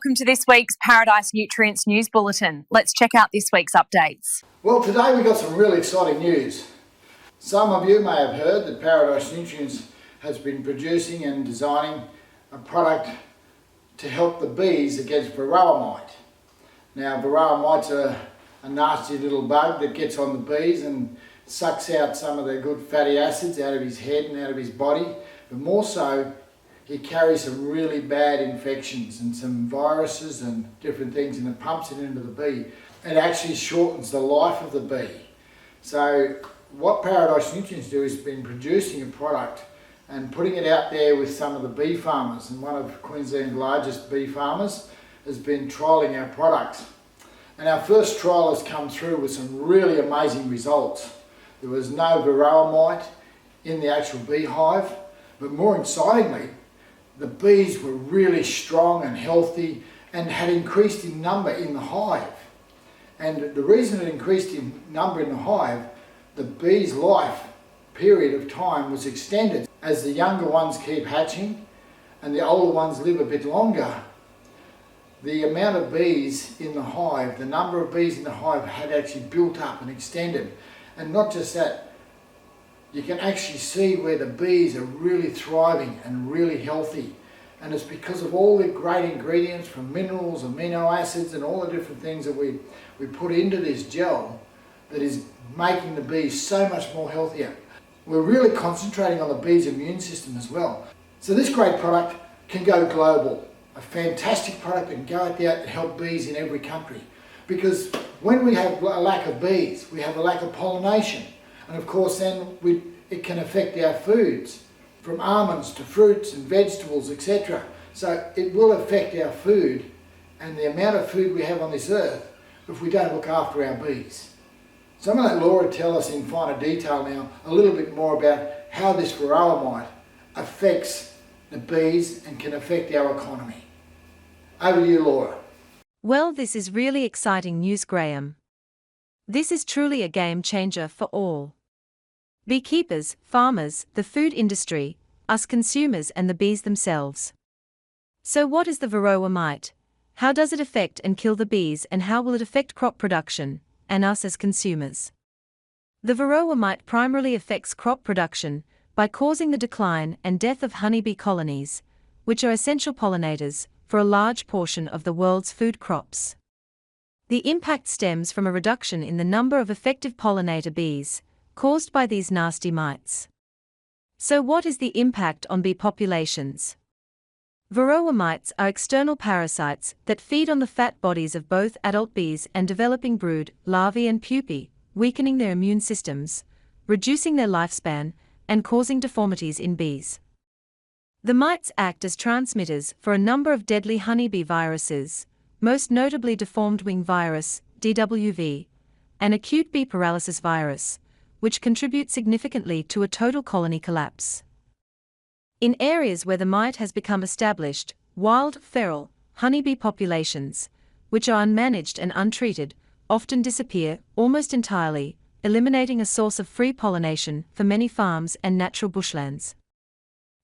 welcome to this week's Paradise Nutrients News Bulletin. Let's check out this week's updates. Well, today we've got some really exciting news. Some of you may have heard that Paradise Nutrients has been producing and designing a product to help the bees against Varroa mite. Now, Varroa mite's a nasty little bug that gets on the bees and sucks out some of their good fatty acids out of his head and out of his body, but more so, he carries some really bad infections and some viruses and different things, and it pumps it into the bee. It actually shortens the life of the bee. So what Paradise Nutrients do is been producing a product and putting it out there with some of the bee farmers, and one of Queensland's largest bee farmers has been trialling our products. And our first trial has come through with some really amazing results. There was no Varroa mite in the actual beehive, but more excitingly, the bees were really strong and healthy and had increased in number in the hive. And the reason it increased in number in the hive, the bees' life period of time was extended. As the younger ones keep hatching and the older ones live a bit longer, the amount of bees in the hive, the number of bees in the hive had actually built up and extended. And not just that, you can actually see where the bees are really thriving and really healthy. And it's because of all the great ingredients from minerals, amino acids, and all the different things that we put into this gel that is making the bees so much more healthier. We're really concentrating on the bees' immune system as well. So this great product can go global. A fantastic product that can go out there and help bees in every country. Because when we have a lack of bees, we have a lack of pollination. And of course then it can affect our foods, from almonds to fruits and vegetables, etc. So it will affect our food and the amount of food we have on this earth if we don't look after our bees. So I'm going to let Laura tell us in finer detail now a little bit more about how this Varroa mite affects the bees and can affect our economy. Over to you, Laura. Well, this is really exciting news, Graham. This is truly a game changer for all. Beekeepers, farmers, the food industry, us consumers and the bees themselves. So what is the Varroa mite? How does it affect and kill the bees, and how will it affect crop production, and us as consumers? The Varroa mite primarily affects crop production by causing the decline and death of honeybee colonies, which are essential pollinators for a large portion of the world's food crops. The impact stems from a reduction in the number of effective pollinator bees, caused by these nasty mites. So what is the impact on bee populations? Varroa mites are external parasites that feed on the fat bodies of both adult bees and developing brood, larvae and pupae, weakening their immune systems, reducing their lifespan, and causing deformities in bees. The mites act as transmitters for a number of deadly honeybee viruses, most notably deformed wing virus, DWV, and acute bee paralysis virus, which contribute significantly to a total colony collapse. In areas where the mite has become established, wild, feral, honeybee populations, which are unmanaged and untreated, often disappear almost entirely, eliminating a source of free pollination for many farms and natural bushlands.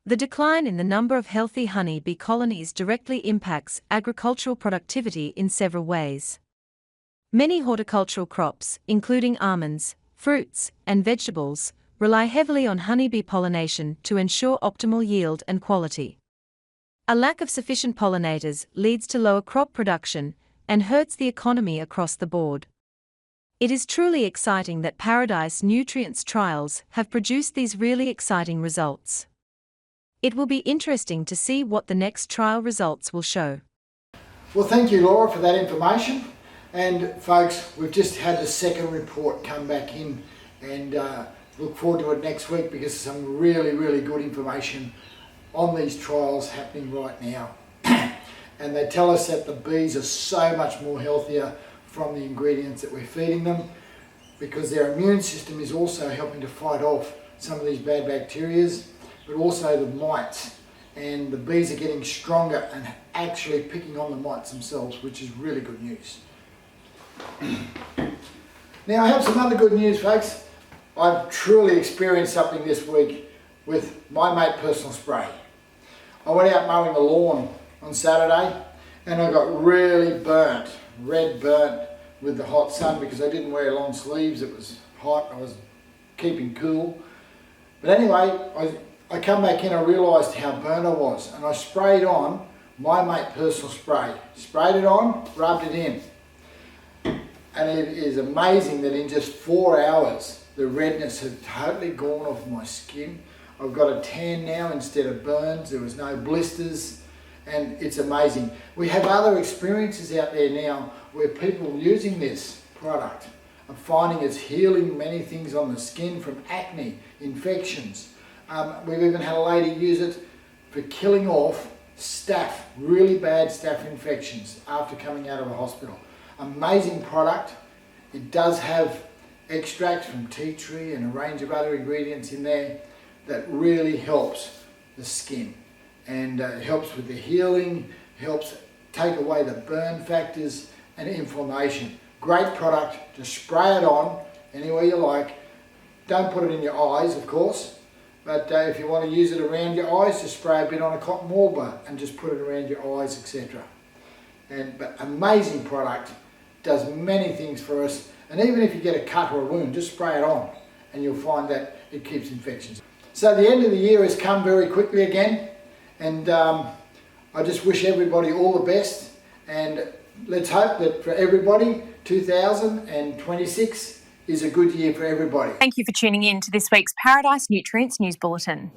The decline in the number of healthy honeybee colonies directly impacts agricultural productivity in several ways. Many horticultural crops, including almonds, fruits, and vegetables, rely heavily on honeybee pollination to ensure optimal yield and quality. A lack of sufficient pollinators leads to lower crop production and hurts the economy across the board. It is truly exciting that Paradise Nutrients trials have produced these really exciting results. It will be interesting to see what the next trial results will show. Well, thank you, Laura, for that information. And folks, we've just had the second report come back in, and look forward to it next week because there's some really, really good information on these trials happening right now. And they tell us that the bees are so much more healthier from the ingredients that we're feeding them, because their immune system is also helping to fight off some of these bad bacteria, but also the mites. And the bees are getting stronger and actually picking on the mites themselves, which is really good news. Now, I have some other good news, folks. I've truly experienced something this week with my Mite personal spray. I went out mowing the lawn on Saturday and I got really burnt, red burnt with the hot sun because I didn't wear long sleeves. It was hot, I was keeping cool. But anyway, I come back in, I realised how burnt I was, and I sprayed on my Mite personal spray. Sprayed it on, rubbed it in. And it is amazing that in just 4 hours, the redness had totally gone off my skin. I've got a tan now instead of burns. There was no blisters, and it's amazing. We have other experiences out there now where people using this product are finding it's healing many things on the skin, from acne, infections. We've even had a lady use it for killing off staph, really bad staph infections after coming out of a hospital. Amazing product. It does have extract from tea tree and a range of other ingredients in there that really helps the skin, and helps with the healing, helps take away the burn factors and inflammation. Great product. Just spray it on anywhere you like. Don't put it in your eyes, of course, but if you want to use it around your eyes, just spray a bit on a cotton wool bud and just put it around your eyes, etc. But amazing product, does many things for us. And even if you get a cut or a wound, just spray it on and you'll find that it keeps infections. So the end of the year has come very quickly again, and I just wish everybody all the best, and let's hope that for everybody 2026 is a good year for everybody. Thank you for tuning in to this week's Paradise Nutrients News Bulletin.